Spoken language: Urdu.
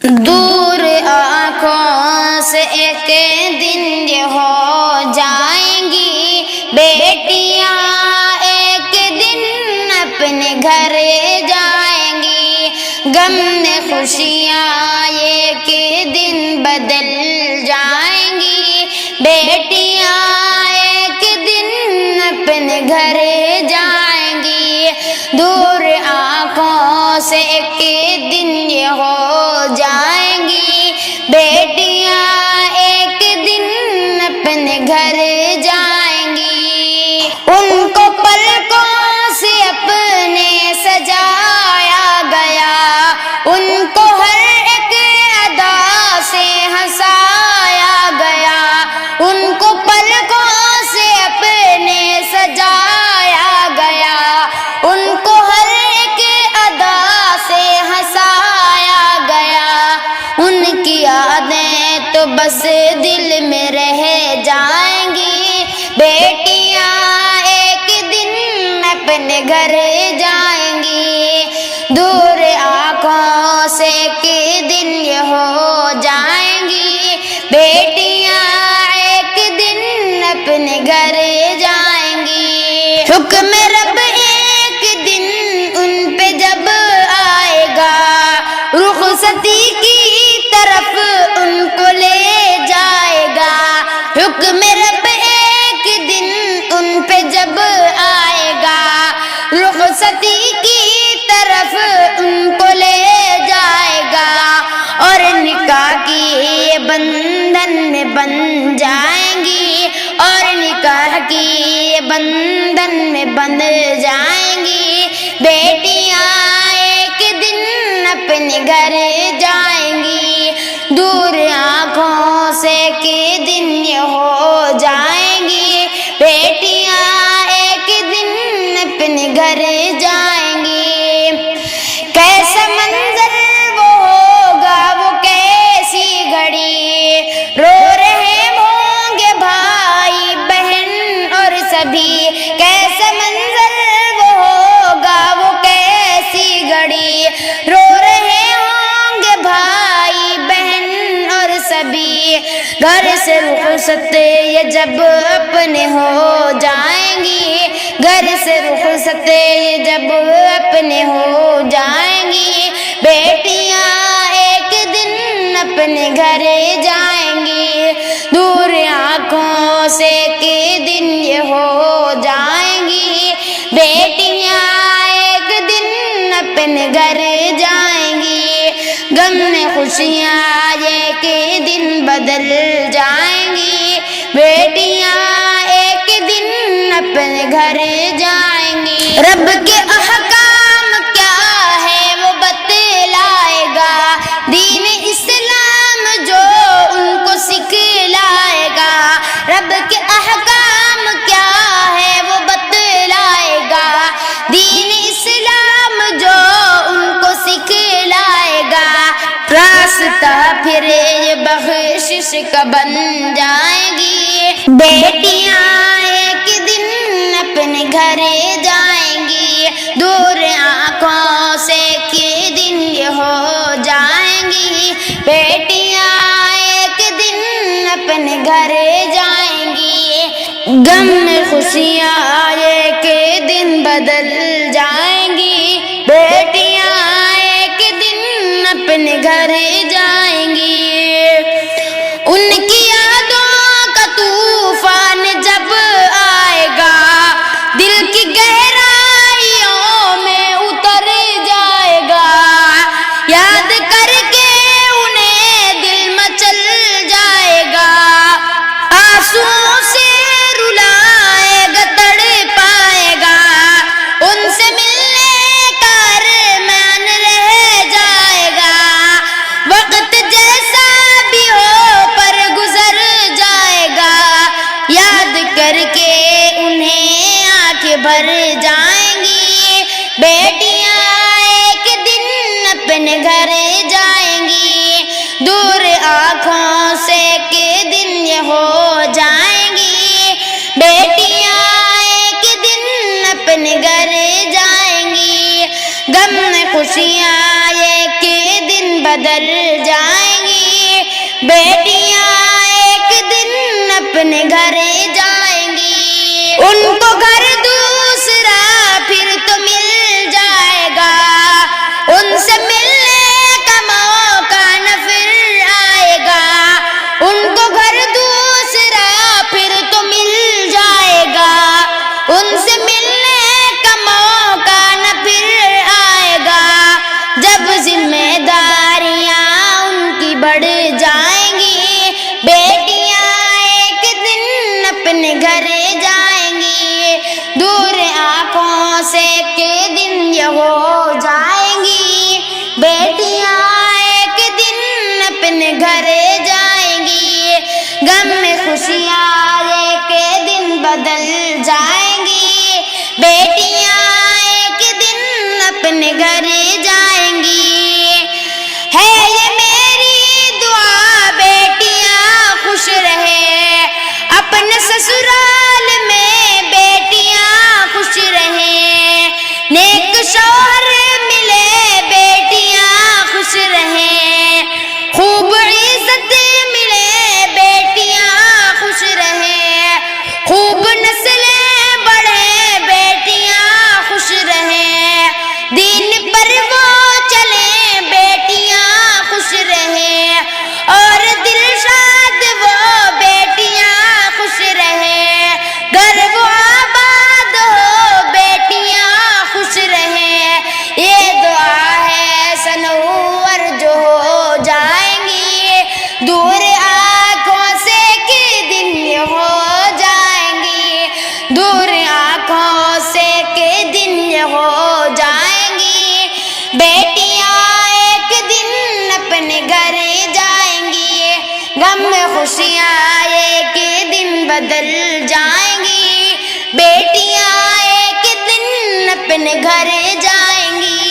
دور آنکھوں سے ایک دن یہ ہو جائیں گی بیٹیاں، ایک دن اپنے گھر جائیں گی، غم میں خوشیاں ایک دن بدل جائیں گی بیٹیاں، ایک دن اپنے گھر جائیں گی، دور آنکھوں سے ایک دن یہ ہو جائیں گی بیٹیاں، ایک دن اپنے گھر جائیں گی، ان کو پلکوں سے اپنے سجایا گیا، ان کو ہر ایک ادا سے ہنسایا گیا، ان کو پلکوں سے اپنے سجایا گیا، ان کو ہر ایک ادا سے ہنسایا گیا، ان کی یادیں تو بس دل میں رہ جائیں گی بیٹیاں، ایک دن اپنے گھر جائیں گی، دور آنکھوں سے ایک دن یہ ہو جائیں گی بیٹیاں، ایک دن اپنے گھر جائیں گی، حکم رب ایک دن ان پہ جب آئے گا، رخصتی کی طرف ان کو لے جائے گا، حکم رب ایک دن ان پہ جب آئے گا، رخصتی کی طرف ان کو لے جائے گا، اور نکاح کی یہ بندھن میں بن جائیں گی، اور نکاح کی یہ بندھن میں بندھ جائیں گی بیٹیاں، ایک دن اپنے گھر جائیں گی، دور آنکھوں سے ایک دن یہ ہو جائیں گی بیٹیاں، ایک دن اپنے گھر جائیں گی، کیسا منظر وہ ہوگا، وہ کیسی گھڑی، رو رہے ہوں گے بھائی بہن اور سبھی، کیسا منظر وہ ہوگا، وہ کیسی گھڑی، رو رہے ہوں گے بھائی بہن اور سبھی، گھر سے رخصت یہ جب اپنے ہو جائیں گی، گھر سے رخصت یہ جب اپنے ہو جائیں گی بیٹیاں، ایک دن اپنے گھر جائیں گی، دور آنکھوں سے ایک دن یہ ہو جائیں گی بیٹیاں، ایک دن اپنے گھر جائیں گی، غم میں خوشیاں ایک دن بدل جائیں گی بیٹیاں، ایک دن اپنے گھر جائیں گی، رب کے احکام کیا ہے وہ بتلائے گا، دین اسلام جو ان کو سکھلائے گا، رب کے احکام کیا ہے وہ بتلائے گا، دین اسلام جو ان کو سکھلائے گا، راستہ پھر یہ بخشش کا بن جائے گی بیٹیاں، ایک دن اپنے گھر جائیں گی، دور آنکھوں سے ایک دن یہ ہو جائیں گی بیٹیاں، ایک دن اپنے گھر جائیں گی، غم میں خوشیاں ایک دن بدل جائیں گی بیٹیاں، ایک دن اپنے گھر جائیں گی، ان کی یادوں کا طوفان جب آئے گا، دل کی گہرائیوں میں اتر جائے گا، یاد کر کے انہیں دل مچل جائے گا، آنسوؤں سے رلائے گا تڑپائے گا، ان سے ملنے کا ارمان رہ جائے گا، وقت جیسا بھی ہو پر گزر جائے گا، یاد کر کے انہیں آنکھیں بھر جائیں گی بیٹیاں، ایک دن اپنے گھر جائیں گی، دور آنکھوں سے ایک دن یہ ہو جائیں گی بیٹیاں، ایک دن اپنے گھر جائیں گی، غم میں خوشیاں ایک دن بدل جائیں گی، بیٹیاں ایک دن اپنے گھر جائیں گی، ان کو گھر دوسرا پھر تو مل جائے گا، ان سے ملنے کا موقع نہ پھر آئے گا، ان کو گھر دوسرا پھر تو مل جائے گا، ان سے ملنے کا موقع نہ پھر آئے گا، جب ذمہ داریاں ان کی بڑھ جائیں گی، بیٹیاں ایک دن اپنے گھر جائیں گی، دور آنکھوں سے کے دن یہ ہو جائیں گی، بیٹیاں ایک دن اپنے گھر جائیں گی، غم میں خوشیاں ایک دن بدل جائیں گی، بیٹیاں ایک دن اپنے گھر جائیں گی، ہے یہ میری دعا بیٹیاں خوش رہے، اپنے سسرال میں بیٹیاں خوش رہیں، نیک شوہر ملے بیٹیاں خوش رہیں، خوب عزت ملے بیٹیاں خوش رہیں، خوب نسلیں بڑھیں بیٹیاں خوش رہیں، دین پر وہ چلیں بیٹیاں خوش رہیں، اور دلشاد وہ بیٹیاں خوش رہیں، گھر وہ آباد ہو بیٹیاں خوش رہیں، یہ دعا ہے سنور جو ہو جائیں گی، دور آنکھوں سے کے دن یہ ہو جائیں گی، دور آنکھوں سے کے دن یہ ہو جائیں گی، بیٹیاں ایک دن اپنے گھر جائیں گی، غم میں خوشیاں ایک دن بدل جائیں گی، بیٹیاں ایک دن اپنے گھر جائیں گی۔